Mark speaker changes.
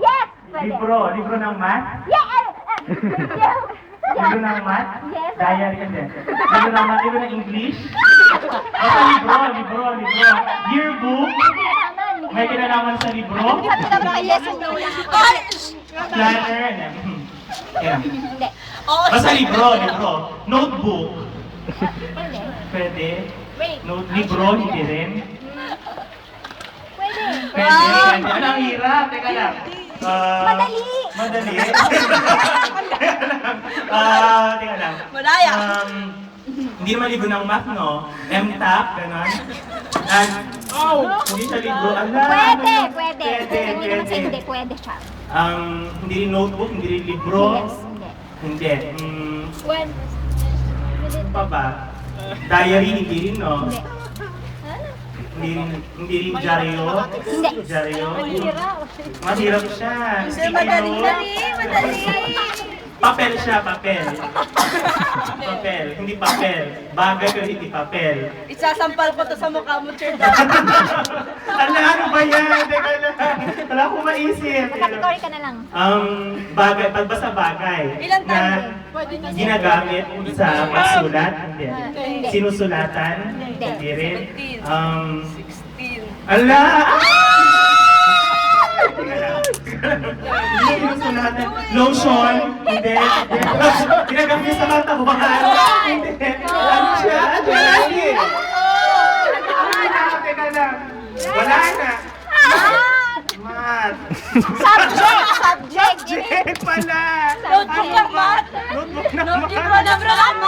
Speaker 1: Yes! Pwede.
Speaker 2: Libro ng math?
Speaker 1: Yeah!
Speaker 2: Libro ng math?
Speaker 1: Yes.
Speaker 2: Diary ka din. Libro ng math, libro ng English? Basta libro. Yearbook? May kinalaman sa libro?
Speaker 1: Yes and no.
Speaker 2: Planner? Yan.
Speaker 1: Hindi.
Speaker 2: Basta libro. Notebook?
Speaker 1: Pwede.
Speaker 2: Pwede.
Speaker 1: Wait.
Speaker 2: Libro, hindi rin.
Speaker 1: Pwede.
Speaker 2: Pwede. Ano ang hirap? Teka lang.
Speaker 1: Madali.
Speaker 2: Madali? Teka lang.
Speaker 3: Malaya.
Speaker 2: Hindi naman libro ng math, no? MTAP, gano'n. At, hindi siya libro.
Speaker 1: Pwede. Hindi naman sa
Speaker 2: Pwede.
Speaker 1: hindi. Pwede siya.
Speaker 2: Hindi rin notebook, hindi rin libro.
Speaker 1: Yes. Hindi.
Speaker 2: Hindi.
Speaker 1: When?
Speaker 2: Ano pa ba? Diary, hindi rin, no?
Speaker 1: Hindi.
Speaker 2: Hindi rin dyaryo.
Speaker 1: Hindi.
Speaker 2: Dyaryo. Mahirap siya.
Speaker 3: Madali.
Speaker 2: Papel siya, papel. Papel, hindi papel. Bagay pero hindi papel.
Speaker 3: Isasampal ko to sa mukha mo, Sir.
Speaker 2: Ano ba yan? Teka lang. Wala akong maisip.
Speaker 1: Category ka na lang.
Speaker 2: Bagay, pagbasa bagay.
Speaker 3: Ilan
Speaker 2: na
Speaker 3: tayo?
Speaker 2: ginagamit sa pagsulat. Hindi.
Speaker 1: Hindi.
Speaker 2: Sinusulatan.
Speaker 1: Hindi.
Speaker 2: Hindi rin.
Speaker 3: 16.
Speaker 2: Ala! Teka lang. Hindi sinusulatan. Lotion. Hindi. Ginagamit sa mga tabuhan. Hindi. Ano siya? Teka lang. Wala na. Math.
Speaker 1: Subject!
Speaker 2: Subject pala.
Speaker 3: Notebook ng math.
Speaker 2: Notebook na
Speaker 3: Notebook ng math.